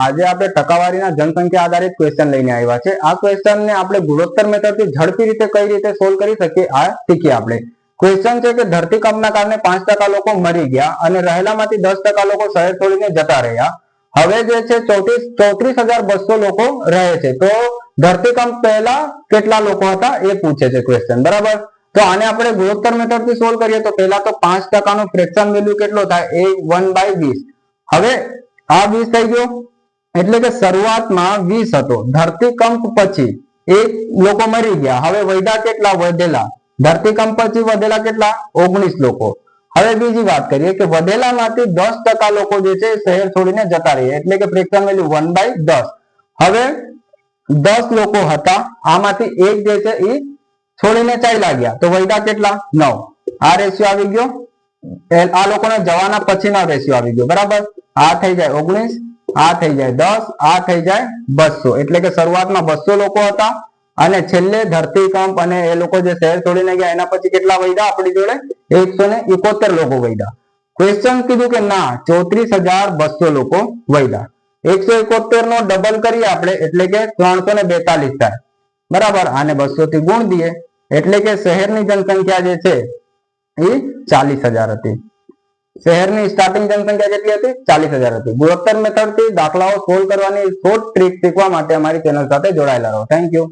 આજે આપણે ટકાવારીના જનસંખ્યા આધારિત ક્વેશ્ચન લઈને આવ્યા છે। આ ક્વેશ્ચનને આપણે ગુણોત્તર મેથડથી ઝડપી રીતે કઈ રીતે સોલ્વ કરી શકીએ આ શીખીએ આપણે। ક્વેશ્ચન છે કે ધરતીકંપના કારણે 5% લોકો મરી ગયા અને રહેલામાંથી 10% લોકો શહેર છોડીને જતા રહ્યા। હવે જે છે 34,200 લોકો રહે છે। તો ધરતીકંપ પહેલા કેટલા લોકો હતા એ પૂછે છે ક્વેશ્ચન, બરાબર। તો આને આપણે ગુણોત્તર મેથડથી સોલ્વ કરીએ તો પહેલા તો 5% નો ફ્રેક્શન વેલ્યુ કેટલો થાય એ 1/20। હવે આ 20 થઈ ગયો એટલે કે શરૂઆતમાં 20 હતો, ધરતીકંપ પછી એક લોકો મરી ગયા, હવે વધ્યા કેટલા? વધેલા। ધરતીકંપ પછી વધેલા કેટલા? 19 લોકો। હવે બીજી વાત કરીએ કે વધેલામાંથી 10% લોકો જે છે શહેર છોડીને જતા રહ્યા એટલે કે ફ્રેક્શન વેલ્યુ 1/10। હવે 10 લોકો હતા, આમાંથી એક જે છે એ છોડીને ચાલ્યા ગયા તો વધ્યા કેટલા? 9। આ રેશિયો આવી ગયો, આ લોકોને જવાના પછીનો રેશિયો આવી ગયો, બરાબર। આ થઈ જાય 19, આ થઈ જાય 10, આ થઈ જાય 200 એટલે કે શરૂઆતમાં 200 લોકો હતા અને છેલ્લે ધરતીકંપ અને એ લોકો જે શહેર છોડીને ગયા એના પછી કેટલા વધ્યા આપણી જોડે? 171 લોકો વધ્યા। ક્વેશ્ચન કીધું કે ના 34,200 લોકો વધ્યા। 171 નો ડબલ કરીએ આપણે એટલે કે 342 થાય, બરાબર। આને 200 થી ગુણ દઈએ એટલે કે શહેરની જનસંખ્યા જે છે એ 40,000 હતી। શહેરની સ્ટાર્ટિંગ જનસંખ્યા કેટલી હતી? 40,000 હતી। ગુણોત્તર મેથડથી દાખલાઓ સોલ્વ કરવાની શોર્ટ ટ્રીક શીખવા માટે અમારી ચેનલ સાથે જોડાયેલા રહો। Thank you.